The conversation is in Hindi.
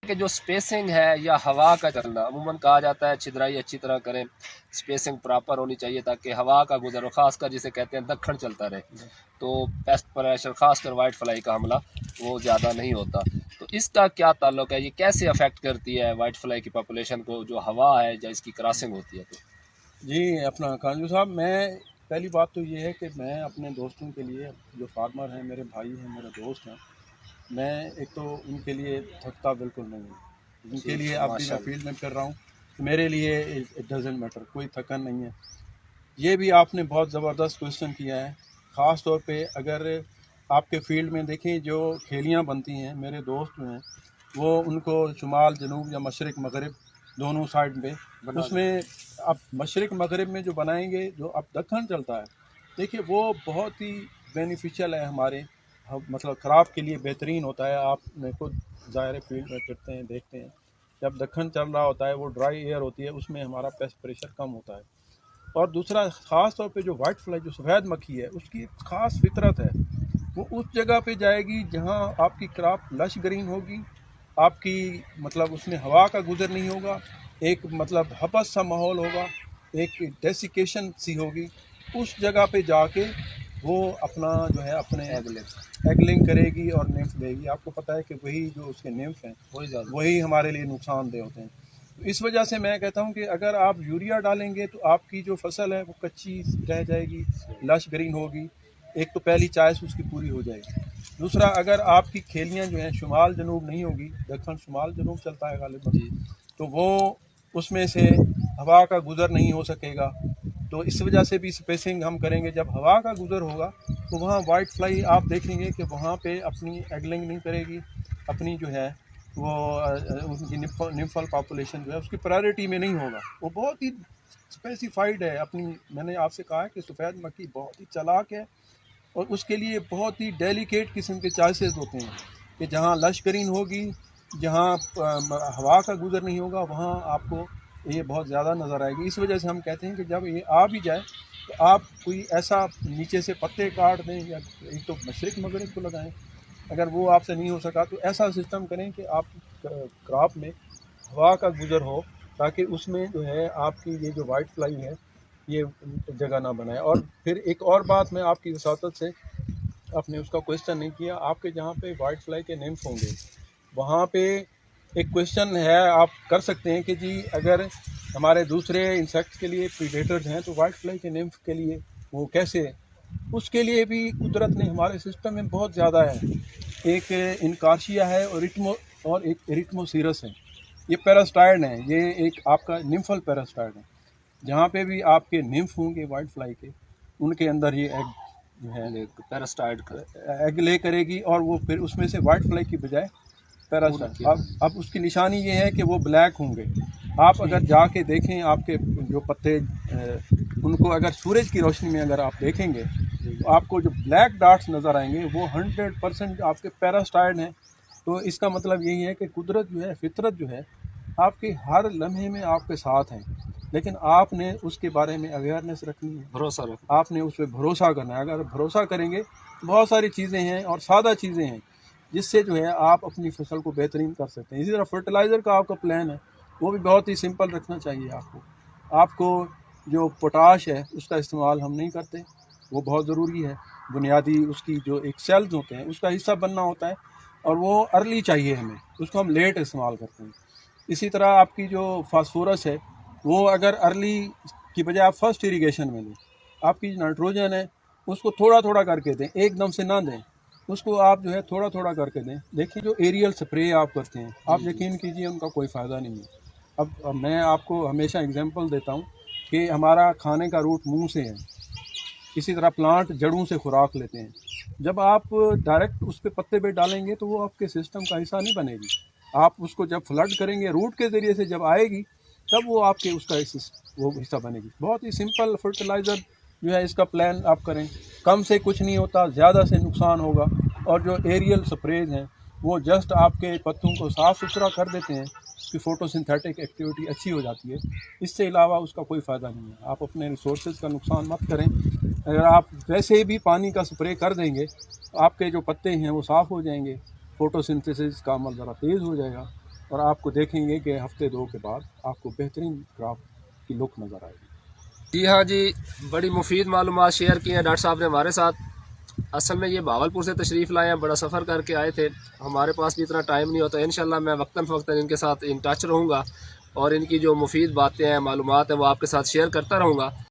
कि जो स्पेसिंग है या हवा का चलना, अमूमन कहा जाता है छिदराई अच्छी तरह करें, स्पेसिंग प्रॉपर होनी चाहिए ताकि हवा का गुजर, खासकर जिसे कहते हैं दखन चलता रहे, तो पेस्ट प्रेशर खासकर वाइट फ्लाई का हमला वो ज़्यादा नहीं होता। तो इसका क्या ताल्लुक है, ये कैसे अफेक्ट करती है वाइट फ्लाई की पॉपुलेशन को जो हवा है या इसकी क्रॉसिंग होती है? तो जी अपना कानजू साहब, मैं पहली बात तो ये है कि मैं अपने दोस्तों के लिए, जो फार्मर हैं, मेरे भाई हैं, मेरे दोस्त हैं, मैं एक तो उनके लिए थकता बिल्कुल नहीं हूँ। उनके लिए अब भी मैं फील्ड में कर रहा हूँ, तो मेरे लिए इट डजेंट मैटर, कोई थकन नहीं है। ये भी आपने बहुत ज़बरदस्त क्वेश्चन किया है। ख़ास तौर पे अगर आपके फील्ड में देखें, जो खेलियाँ बनती हैं, मेरे दोस्त जो हैं वो उनको शुमाल जनूब या मशरक़ मगरिब दोनों साइड पे, उसमें अब मशरक़ मगरिब में जो बनाएंगे, जो अब दक्खन चलता है, देखिए वो बहुत ही बेनिफिशियल है हमारे, मतलब ख़राब के लिए बेहतरीन होता है। आपने खुद ज़ाहिर फील्ड में फिरते हैं, देखते हैं, जब दक्खन चल रहा होता है वो ड्राई एयर होती है, उसमें हमारा पेस्ट प्रेशर कम होता है। और दूसरा ख़ास तौर पे जो वाइट फ्लाई, जो सफ़ेद मक्खी है, उसकी एक ख़ास फितरत है। वो उस जगह पे जाएगी जहाँ आपकी क्रॉप लश ग्रीन होगी, आपकी मतलब उसमें हवा का गुजर नहीं होगा, एक मतलब हबस सा माहौल होगा, एक डेसिकेशन सी होगी। उस जगह पे जाके वो अपना जो है अपने एगलिंग करेगी और निम्फ देगी। आपको पता है कि वही जो उसके निम्फ हैं वही हमारे लिए नुकसानदेह होते हैं। तो इस वजह से मैं कहता हूँ कि अगर आप यूरिया डालेंगे तो आपकी जो फसल है वो कच्ची रह जाएगी, लश ग्रीन होगी। एक तो पहली चॉइस उसकी पूरी हो जाएगी। दूसरा, अगर आपकी खेलियाँ जो हैं शुमाल जनूब नहीं होगी, दक्षिण शुमाल जनूब चलता है गालिबन, तो वो उसमें से हवा का गुज़र नहीं हो सकेगा। तो इस वजह से भी स्पेसिंग हम करेंगे। जब हवा का गुज़र होगा तो वहाँ वाइट फ्लाई आप देखेंगे कि वहाँ पे अपनी एगलिंग नहीं करेगी, अपनी जो है वो उनकी निम्फल पॉपुलेशन जो है उसकी प्रायोरिटी में नहीं होगा। वो बहुत ही स्पेसिफाइड है अपनी। मैंने आपसे कहा है कि सफ़ेद मक्खी बहुत ही चालाक है और उसके लिए बहुत ही डेलिकेट किस्म के चॉइसेस होते हैं कि जहाँ लश ग्रीन होगी, जहाँ हवा का गुज़र नहीं होगा, वहाँ आपको ये बहुत ज़्यादा नज़र आएगी। इस वजह से हम कहते हैं कि जब ये आ भी जाए तो आप कोई ऐसा नीचे से पत्ते काट दें, या एक तो मशरक़ मगरिब को लगाएं, अगर वो आपसे नहीं हो सका तो ऐसा सिस्टम करें कि आप क्रॉप में हवा का गुज़र हो, ताकि उसमें जो है आपकी ये जो वाइट फ्लाई है ये जगह ना बनाए। और फिर एक और बात मैं आपकी वसातत से, आपने उसका क्वेश्चन नहीं किया, आपके जहाँ पे वाइट फ्लाई के निम्फ होंगे वहाँ पे एक क्वेश्चन है, आप कर सकते हैं कि जी अगर हमारे दूसरे इंसेक्ट्स के लिए प्रीडेटर्स हैं तो वाइट फ्लाई के निम्फ के लिए वो कैसे, उसके लिए भी कुदरत ने हमारे सिस्टम में बहुत ज़्यादा है। एक इनकार्शिया है और एक इरिथमोसिरस है। ये पैरास्टाइड हैं, ये एक आपका निम्फल पैरास्टाइड है। जहाँ पे भी आपके निम्फ होंगे वाइट फ्लाई के, उनके अंदर ये एग जो है पैरास्टाइड एग ले करेगी, और वो फिर उसमें से वाइट फ्लाई की बजाय पैरास्टाइड, अब उसकी निशानी ये है कि वो ब्लैक होंगे। आप अगर जाके देखें, आपके जो पत्ते उनको अगर सूरज की रोशनी में अगर आप देखेंगे तो आपको जो ब्लैक डॉट्स नज़र आएंगे वो 100% आपके पैरास्टाइड हैं। तो इसका मतलब यही है कि कुदरत जो है, फितरत जो है, आपके हर लम्हे में आपके साथ हैं, लेकिन आपने उसके बारे में अवेयरनेस रखनी है, भरोसा रखना, आपने उस पर भरोसा करना है। अगर भरोसा करेंगे तो बहुत सारी चीज़ें हैं और सादा चीज़ें हैं जिससे जो है आप अपनी फसल को बेहतरीन कर सकते हैं। इसी तरह फर्टिलाइज़र का आपका प्लान है वो भी बहुत ही सिंपल रखना चाहिए आपको जो पोटाश है उसका इस्तेमाल हम नहीं करते, वो बहुत ज़रूरी है। बुनियादी उसकी जो एक सेल्स होते हैं उसका हिस्सा बनना होता है, और वो अर्ली चाहिए हमें, उसको हम लेट इस्तेमाल करते हैं। इसी तरह आपकी जो फास्फोरस है वो अगर अर्ली की बजाय आप फर्स्ट इरिगेशन में दें, आपकी नाइट्रोजन है उसको थोड़ा थोड़ा करके दें, एकदम से ना दें, उसको आप जो है थोड़ा थोड़ा करके दें। देखिए जो एरियल स्प्रे आप करते हैं, आप यकीन कीजिए उनका कोई फ़ायदा नहीं है। अब मैं आपको हमेशा एग्जांपल देता हूँ कि हमारा खाने का रूट मुंह से है, इसी तरह प्लांट जड़ों से खुराक लेते हैं। जब आप डायरेक्ट उस पर पत्ते पे डालेंगे तो वो आपके सिस्टम का हिस्सा नहीं बनेगी। आप उसको जब फ्लड करेंगे रूट के ज़रिए से, जब आएगी तब वो आपके उसका वो हिस्सा बनेगी। बहुत ही सिंपल फर्टिलाइज़र जो है इसका प्लान आप करें, कम से कुछ नहीं होता, ज़्यादा से नुकसान होगा। और जो एरियल स्प्रेज हैं वो जस्ट आपके पत्तों को साफ़ सुथरा कर देते हैं, उसकी फ़ोटोसिंथेटिक एक्टिविटी अच्छी हो जाती है। इससे अलावा उसका कोई फ़ायदा नहीं है। आप अपने रिसोर्सेज का नुकसान मत करें। अगर आप वैसे भी पानी का स्प्रे कर देंगे तो आपके जो पत्ते हैं वो साफ़ हो जाएंगे, फ़ोटोसिंथेसिस का अमल ज़रा तेज़ हो जाएगा और आपको देखेंगे कि हफ्ते 2 के बाद आपको बेहतरीन क्राफ्ट की लुक नज़र आएगी। जी हाँ जी, बड़ी मुफीद मालूमात शेयर की हैं डॉक्टर साहब ने हमारे साथ। असल में ये भावलपुर से तशरीफ़ लाए हैं, बड़ा सफ़र करके आए थे, हमारे पास भी इतना टाइम नहीं होता। इंशाल्लाह मैं वक्तन फ़वक्तन इनके साथ इन टच रहूँगा और इनकी जो मुफीद बातें हैं, मालूमात हैं, वो आपके साथ शेयर करता रहूँगा।